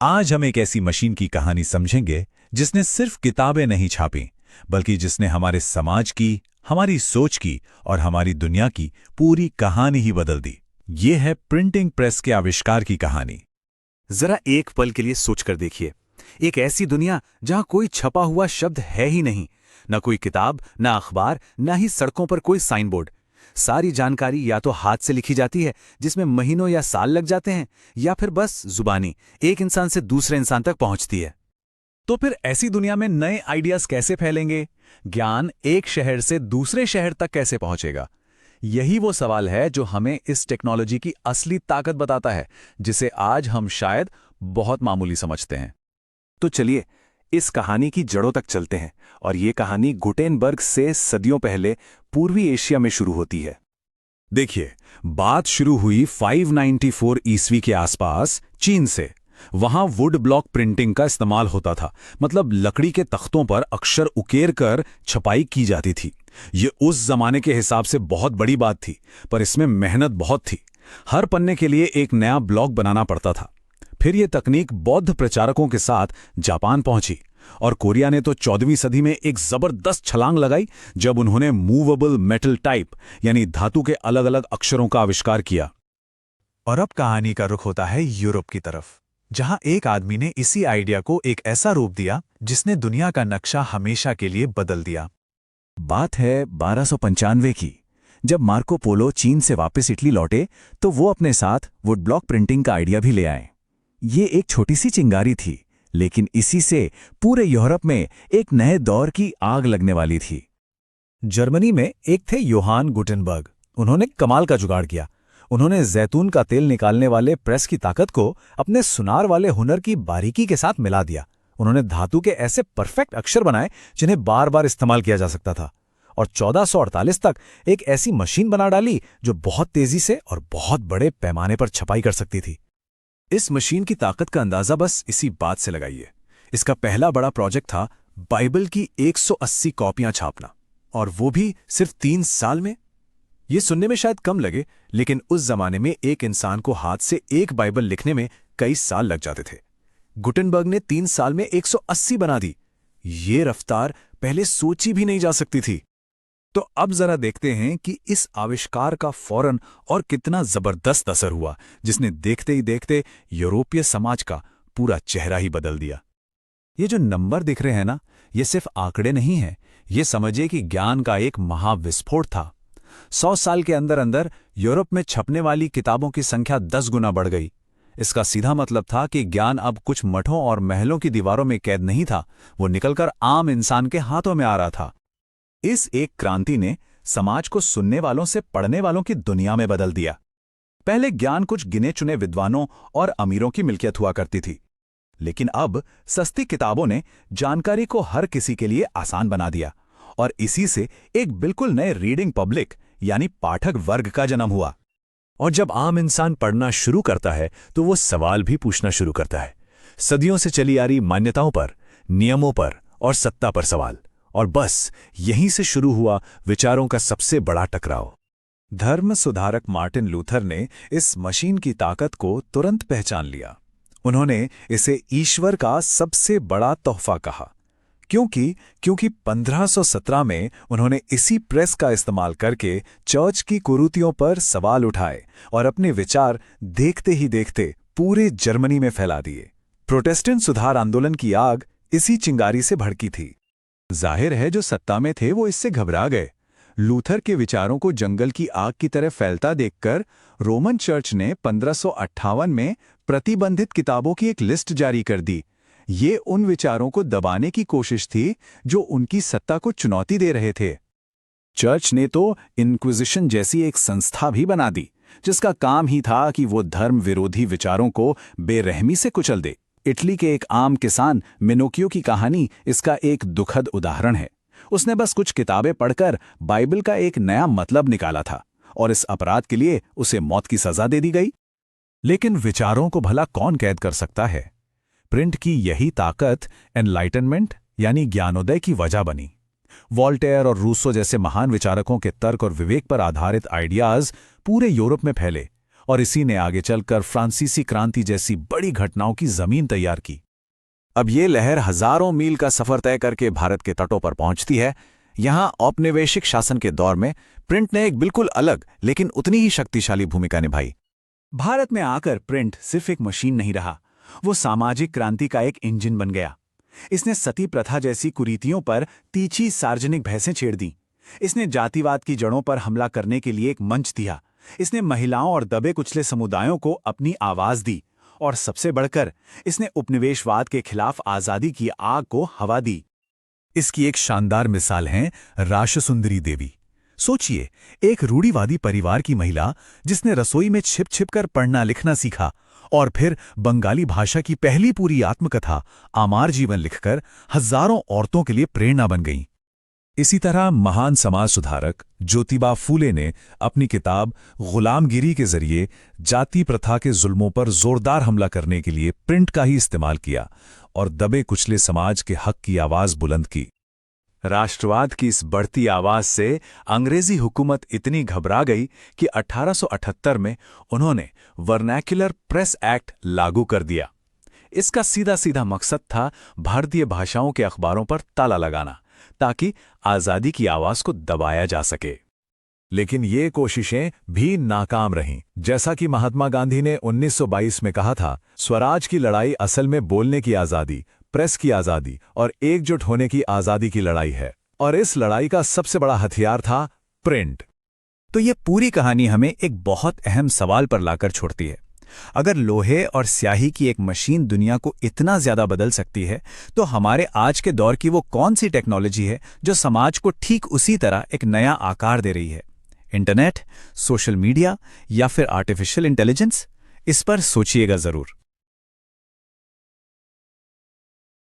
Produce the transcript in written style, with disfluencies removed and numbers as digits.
आज हम एक ऐसी मशीन की कहानी समझेंगे जिसने सिर्फ किताबें नहीं छापी, बल्कि जिसने हमारे समाज की, हमारी सोच की और हमारी दुनिया की पूरी कहानी ही बदल दी। ये है प्रिंटिंग प्रेस के आविष्कार की कहानी। जरा एक पल के लिए सोचकर देखिए, एक ऐसी दुनिया जहां कोई छपा हुआ शब्द है ही नहीं, न कोई किताब, न अखबार, न ही सड़कों पर कोई साइन बोर्ड। सारी जानकारी या तो हाथ से लिखी जाती है, जिसमें महीनों या साल लग जाते हैं, या फिर बस जुबानी एक इंसान से दूसरे इंसान तक पहुंचती है। तो फिर ऐसी दुनिया में नए आइडियाज कैसे फैलेंगे? ज्ञान एक शहर से दूसरे शहर तक कैसे पहुंचेगा? यही वो सवाल है जो हमें इस टेक्नोलॉजी की असली ताकत बताता है, जिसे आज हम शायद बहुत मामूली समझते हैं। तो चलिए इस कहानी की जड़ों तक चलते हैं, और ये कहानी गुटेनबर्ग से सदियों पहले पूर्वी एशिया में शुरू होती है। देखिए, बात शुरू हुई 594 ईस्वी के आसपास चीन से। वहां वुड ब्लॉक प्रिंटिंग का इस्तेमाल होता था, मतलब लकड़ी के तख्तों पर अक्षर उकेर कर छपाई की जाती थी। ये उस जमाने के हिसाब से बहुत बड़ी बात थी, पर इसमें मेहनत बहुत थी। हर पन्ने के लिए एक नया ब्लॉक बनाना पड़ता था। फिर यह तकनीक बौद्ध प्रचारकों के साथ जापान पहुंची, और कोरिया ने तो 14वीं सदी में एक जबरदस्त छलांग लगाई जब उन्होंने मूवेबल मेटल टाइप यानी धातु के अलग अलग अक्षरों का आविष्कार किया। और अब कहानी का रुख होता है यूरोप की तरफ, जहां एक आदमी ने इसी आइडिया को एक ऐसा रूप दिया जिसने दुनिया का नक्शा हमेशा के लिए बदल दिया। बात है 1295 की, जब मार्को पोलो चीन से वापस इटली लौटे तो वो अपने साथ वुड ब्लॉक प्रिंटिंग का आइडिया भी ले आए। ये एक छोटी सी चिंगारी थी, लेकिन इसी से पूरे यूरोप में एक नए दौर की आग लगने वाली थी। जर्मनी में एक थे योहान गुटेनबर्ग। उन्होंने कमाल का जुगाड़ किया। उन्होंने जैतून का तेल निकालने वाले प्रेस की ताकत को अपने सुनार वाले हुनर की बारीकी के साथ मिला दिया। उन्होंने धातु के ऐसे परफेक्ट अक्षर बनाए जिन्हें बार बार इस्तेमाल किया जा सकता था, और 1448 तक एक ऐसी मशीन बना डाली जो बहुत तेजी से और बहुत बड़े पैमाने पर छपाई कर सकती थी। इस मशीन की ताकत का अंदाजा बस इसी बात से लगाइए। इसका पहला बड़ा प्रोजेक्ट था बाइबल की 180 कॉपियां छापना, और वो भी सिर्फ 3 साल में। ये सुनने में शायद कम लगे, लेकिन उस जमाने में एक इंसान को हाथ से एक बाइबल लिखने में कई साल लग जाते थे। गुटेनबर्ग ने 3 साल में 180 बना दी। ये रफ्तार पहले सोची भी नहीं जा सकती थी। तो अब जरा देखते हैं कि इस आविष्कार का फौरन और कितना जबरदस्त असर हुआ, जिसने देखते ही देखते यूरोपीय समाज का पूरा चेहरा ही बदल दिया। ये जो नंबर दिख रहे हैं ना, ये सिर्फ आंकड़े नहीं हैं। ये समझिए कि ज्ञान का एक महाविस्फोट था। 100 साल के अंदर अंदर यूरोप में छपने वाली किताबों की संख्या 10 गुना बढ़ गई। इसका सीधा मतलब था कि ज्ञान अब कुछ मठों और महलों की दीवारों में कैद नहीं था, वो निकलकर आम इंसान के हाथों में आ रहा था। इस एक क्रांति ने समाज को सुनने वालों से पढ़ने वालों की दुनिया में बदल दिया। पहले ज्ञान कुछ गिने चुने विद्वानों और अमीरों की मिल्कियत हुआ करती थी, लेकिन अब सस्ती किताबों ने जानकारी को हर किसी के लिए आसान बना दिया, और इसी से एक बिल्कुल नए रीडिंग पब्लिक यानी पाठक वर्ग का जन्म हुआ। और जब आम इंसान पढ़ना शुरू करता है तो वो सवाल भी पूछना शुरू करता है, सदियों से चली आ रही मान्यताओं पर, नियमों पर और सत्ता पर सवाल। और बस यहीं से शुरू हुआ विचारों का सबसे बड़ा टकराव। धर्म सुधारक मार्टिन लूथर ने इस मशीन की ताकत को तुरंत पहचान लिया। उन्होंने इसे ईश्वर का सबसे बड़ा तोहफा कहा, क्योंकि 1517 में उन्होंने इसी प्रेस का इस्तेमाल करके चर्च की कुरीतियों पर सवाल उठाए और अपने विचार देखते ही देखते पूरे जर्मनी में फैला दिए। प्रोटेस्टेंट सुधार आंदोलन की आग इसी चिंगारी से भड़की थी। जाहिर है जो सत्ता में थे वो इससे घबरा गए। लूथर के विचारों को जंगल की आग की तरह फैलता देखकर रोमन चर्च ने 1558 में प्रतिबंधित किताबों की एक लिस्ट जारी कर दी। ये उन विचारों को दबाने की कोशिश थी जो उनकी सत्ता को चुनौती दे रहे थे। चर्च ने तो इंक्विजिशन जैसी एक संस्था भी बना दी, जिसका काम ही था कि वो धर्म विरोधी विचारों को बेरहमी से कुचल दे। इटली के एक आम किसान मिनोकियो की कहानी इसका एक दुखद उदाहरण है। उसने बस कुछ किताबें पढ़कर बाइबल का एक नया मतलब निकाला था, और इस अपराध के लिए उसे मौत की सजा दे दी गई। लेकिन विचारों को भला कौन कैद कर सकता है? प्रिंट की यही ताकत एनलाइटनमेंट यानी ज्ञानोदय की वजह बनी। वॉल्टेयर और रूसो जैसे महान विचारकों के तर्क और विवेक पर आधारित आइडियाज पूरे यूरोप में फैले, और इसी ने आगे चलकर फ्रांसीसी क्रांति जैसी बड़ी घटनाओं की जमीन तैयार की। अब ये लहर हजारों मील का सफर तय करके भारत के तटों पर पहुंचती है। यहां औपनिवेशिक शासन के दौर में प्रिंट ने एक बिल्कुल अलग लेकिन उतनी ही शक्तिशाली भूमिका निभाई। भारत में आकर प्रिंट सिर्फ एक मशीन नहीं रहा, वो सामाजिक क्रांति का एक इंजन बन गया। इसने सती प्रथा जैसी कुरीतियों पर तीखी सार्वजनिक बहसें छेड़ दी। इसने जातिवाद की जड़ों पर हमला करने के लिए एक मंच दिया। इसने महिलाओं और दबे कुचले समुदायों को अपनी आवाज दी, और सबसे बढ़कर इसने उपनिवेशवाद के खिलाफ आजादी की आग को हवा दी। इसकी एक शानदार मिसाल है राशसुंदरी देवी। सोचिए, एक रूढ़िवादी परिवार की महिला जिसने रसोई में छिप छिप कर पढ़ना लिखना सीखा और फिर बंगाली भाषा की पहली पूरी आत्मकथा आमार जीवन लिखकर हजारों औरतों के लिए प्रेरणा बन गईं। इसी तरह महान समाज सुधारक ज्योतिबा फूले ने अपनी किताब गुलामगिरी के जरिए जाति प्रथा के जुल्मों पर जोरदार हमला करने के लिए प्रिंट का ही इस्तेमाल किया और दबे कुचले समाज के हक की आवाज बुलंद की। राष्ट्रवाद की इस बढ़ती आवाज से अंग्रेजी हुकूमत इतनी घबरा गई कि 1878 में उन्होंने वर्नैक्युलर प्रेस एक्ट लागू कर दिया। इसका सीधा सीधा मकसद था भारतीय भाषाओं के अखबारों पर ताला लगाना, ताकि आजादी की आवाज को दबाया जा सके। लेकिन ये कोशिशें भी नाकाम रहीं। जैसा कि महात्मा गांधी ने 1922 में कहा था, स्वराज की लड़ाई असल में बोलने की आजादी, प्रेस की आजादी और एकजुट होने की आजादी की लड़ाई है। और इस लड़ाई का सबसे बड़ा हथियार था प्रिंट। तो ये पूरी कहानी हमें एक बहुत अहम सवाल पर लाकर छोड़ती है। अगर लोहे और स्याही की एक मशीन दुनिया को इतना ज्यादा बदल सकती है, तो हमारे आज के दौर की वो कौन सी टेक्नोलॉजी है जो समाज को ठीक उसी तरह एक नया आकार दे रही है? इंटरनेट, सोशल मीडिया या फिर आर्टिफिशियल इंटेलिजेंस? इस पर सोचिएगा जरूर।